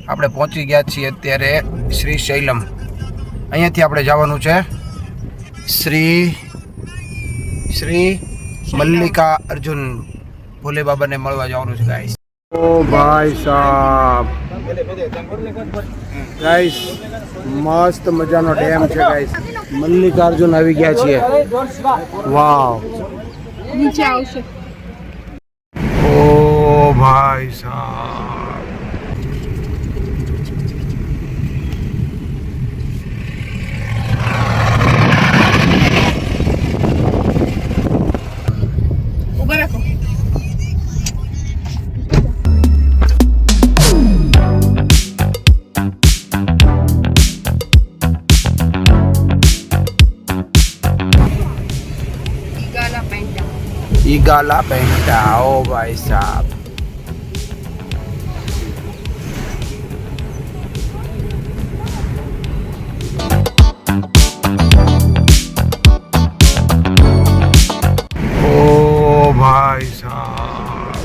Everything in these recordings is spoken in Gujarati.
આપણે પહોંચી ગયા છીએ અત્યારે શ્રી શૈલમ. અહીંયાથી આપણે જવાનું છે શ્રી મલ્લિકા અર્જુન ભોલે બાબાને મળવા જવાનું છે ગાઈસ. ઓ ભાઈ સાહેબ ગાઈસ, મસ્ત મજાનો ડેમ છે ગાઈસ. મલ્લિકાર્જુન આવી ગયા છીએ. વાવ, નીચે આવશે. ઓ ભાઈ સાહેબ, ઉભા રાખો. ઈગાલા પેન્ટા. ઓ ભાઈ સાહેબ, ઓ ભાઈ સાહેબ,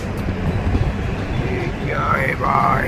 ये क्या है भाई.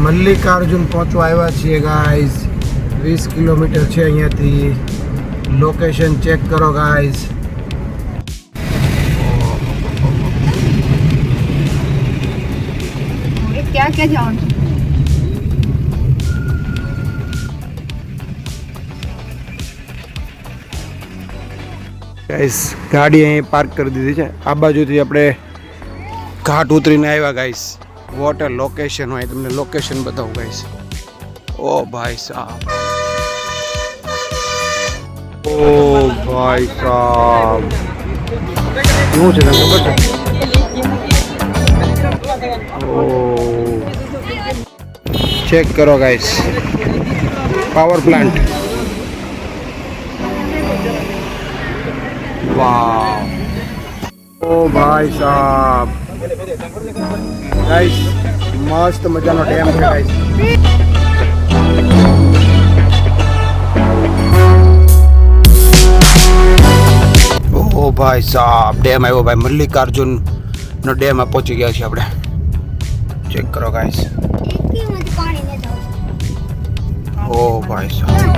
મલ્લિકાર્જુન પહોંચવા આવ્યા છીએ ગાઈઝ. 20 કિલોમીટર છે અહીંયાથી. લોકેશન ચેક કરો ગાઈઝ. ક્યાં ક્યાં જવાનું? ગાઈઝ ગાડી અહીં પાર્ક કરી દીધી છે. આ બાજુથી આપણે ઘાટ ઉતરીને આવ્યા ગાઈઝ. વોટર લોકેશન હોય, તમને લોકેશન બતાવું ગાઈઝ. ઓ ભાઈ સાહેબ, ઓ ભાઈ સાહેબ, શું છે તમને ખબર છે? ઓ ચેક કરો ગાઈઝ, પાવર પ્લાન્ટ. વાવ, ઓ ભાઈ સાહેબ ગાઈસ, મસ્ત મજાનો ડેમ છે ગાઈસ. ઓ ભાઈ સાહેબ, ડેમ આવ્યો ભાઈ. મલ્લિકાર્જુન નો ડેમ આ પહોંચી ગયા છીએ આપણે. ચેક કરો ગાઈસ. ઓ ભાઈ સાહેબ,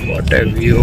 what a view.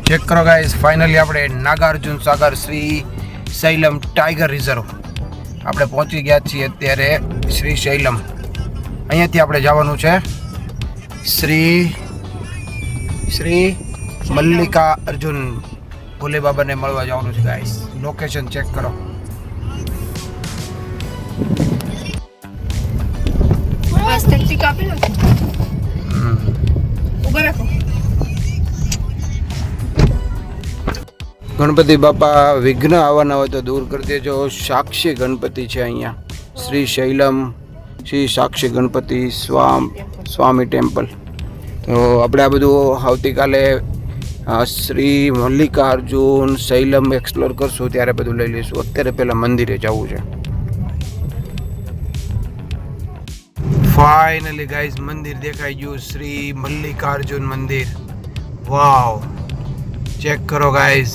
ચેક કરો ગાઈઝ, ફાઇનલી આપણે નાગાર્જુન સાગર શ્રી શૈલમ ટાઈગર રિઝર્વ આપણે પહોંચી ગયા છીએ અત્યારે શ્રી શૈલમ. અહીંયાથી આપણે જવાનું છે શ્રી મલ્લિકા અર્જુન ભોલે બાબાને મળવા જવાનું છે ગાઈઝ. લોકેશન ચેક કરો. ગણપતિ બાપા વિઘ્ન આવવાના હોય તો દૂર કરી દેજો. સાક્ષી ગણપતિ છે અહીંયા. શ્રી શૈલમ શ્રી સાક્ષી ગણપતિ સ્વામી ટેમ્પલ. તો આપણે આ બધું આવતીકાલે શ્રી મલ્લિકાર્જુન શૈલમ એક્સપ્લોર કરશું ત્યારે બધું લઈ લઈશું. અત્યારે પહેલાં મંદિરે જવું છે. ફાઇનલી ગાઈઝ મંદિર દેખાઈ ગયું, શ્રી મલ્લિકાર્જુન મંદિર. વાવ, ચેક કરો ગાઈઝ.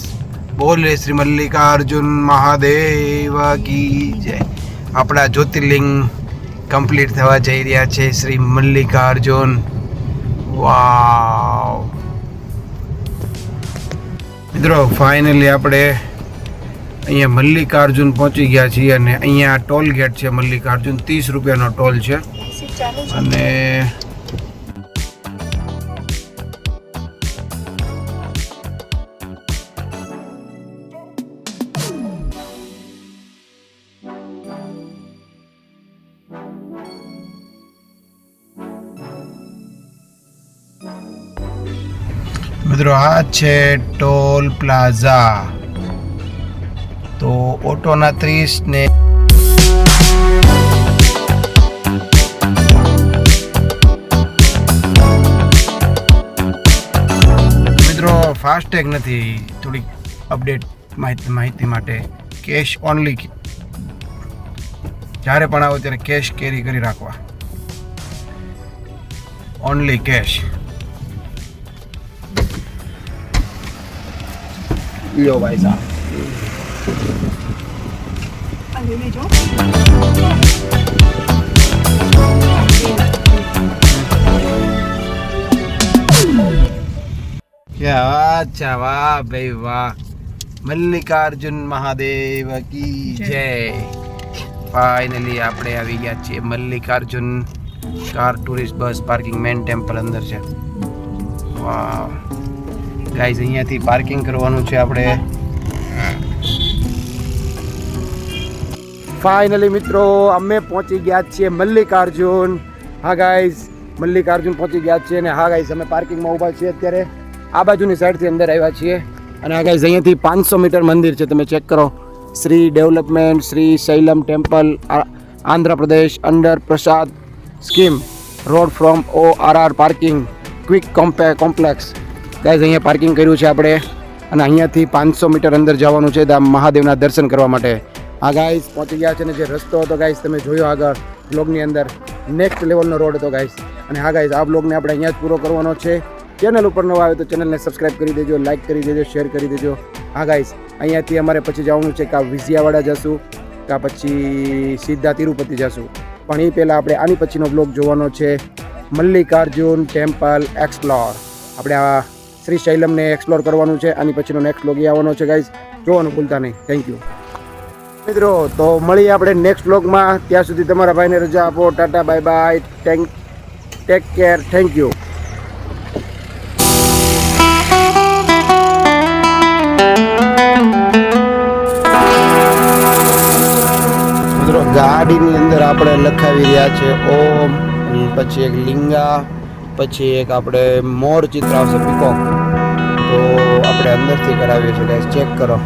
બોલે શ્રી મલ્લિકાર્જુન મહાદેવ કી જય. આપણા જ્યોતિર્લિંગ કમ્પ્લીટ થવા જઈ રહ્યા છે, શ્રી મલ્લિકાર્જુન. વાવ મિત્રો, ફાઇનલી આપણે અહીંયા મલ્લિકાર્જુન પહોંચી ગયા છીએ અને અહીંયા ટોલ ગેટ છે મલ્લિકાર્જુન. 30 રૂપિયાનો ટોલ છે. અને મિત્રો આ છે ટોલ પ્લાઝા. તો ઓટોના 30 ને મિત્રો ફાસ્ટેગ નથી. થોડીક અપડેટ માહિતી માટે કેશ ઓનલી. જ્યારે પણ આવો ત્યારે કેશ કેરી કરી રાખવા. Only cache. લો ભાઈ સાહેબ. અરે લેજો. અચ્છા, વાહ ભાઈ વાહ. મલ્લિકાર્જુન મહાદેવ કી જય. ફાઇનલી આપણે આવી ગયા છીએ મલ્લિકાર્જુન. કાર ટુરિસ્ટ બસ પાર્કિંગ મેન ટેમ્પલ અંદર છે. વાહ ગાઈઝ, અહીંયાથી પાર્કિંગ કરવાનું છે આપણે. ફાઇનલી મિત્રો અમે પહોંચી ગયા છીએ મલ્લિકાર્જુન. હા ગાઈઝ, મલ્લિકાર્જુન પહોંચી ગયા છીએ. અને હા ગાઈઝ, અમે પાર્કિંગમાં ઊભા છીએ અત્યારે. આ બાજુની સાઈડથી અંદર આવ્યા છીએ. અને આ ગાઈઝ અહીંયાથી 500 મીટર મંદિર છે. તમે ચેક કરો. Shri development Srisailam temple, Andhra Pradesh, under Prasad scheme, road from ORR parking quick complex. Guys અહીંયા પાર્કિંગ કર્યું છે આપણે. અને અહીંયાથી 500 મીટર અંદર જવાનું છે મહાદેવના દર્શન કરવા માટે. હા ગાઈઝ, પહોંચી ગયા છે. ને જે રસ્તો હતો ગાઈઝ તમે જોયો આગળ બ્લોગની અંદર, નેક્સ્ટ લેવલનો રોડ હતો ગાઈઝ. અને હા ગાઈઝ, આ બ્લોગને આપણે અહીંયા જ પૂરો કરવાનો છે. ચેનલ ઉપર નવા આવે તો ચેનલને સબસ્ક્રાઈબ કરી દેજો, લાઇક કરી દેજો, શેર કરી દેજો. હા ગાઈઝ, અહીંયાથી અમારે પછી જવાનું છે કાં વિજયાવાડા જશું, કાં પછી સીધા તિરુપતિ જશું. પણ એ પહેલાં આપણે આની પછીનો બ્લોગ જોવાનો છે મલ્લિકાર્જુન ટેમ્પલ એક્સપ્લોર. આપણે આ શ્રી શૈલમને એક્સપ્લોર કરવાનું છે. આની પછીનો નેક્સ્ટ બ્લોગ એ આવવાનો છે ગાઈઝ. જોવાનું ભૂલતા નહીં. થેન્ક યુ મિત્રો. તો મળીએ આપણે નેક્સ્ટ બ્લોગમાં. ત્યાં સુધી તમારા ભાઈને રજા આપો. Tata, bye bye, take care. Thank you. મિત્રો ગાડીની અંદર આપણે લખાવી રહ્યા છે ઓમ, પછી એક લિંગા, પછી એક આપણે મોર ચિત્ર આવશે, પીકોક. તો આપણે અંદરથી કરાવીએ છીએ ગાઈસ. ચેક કરો.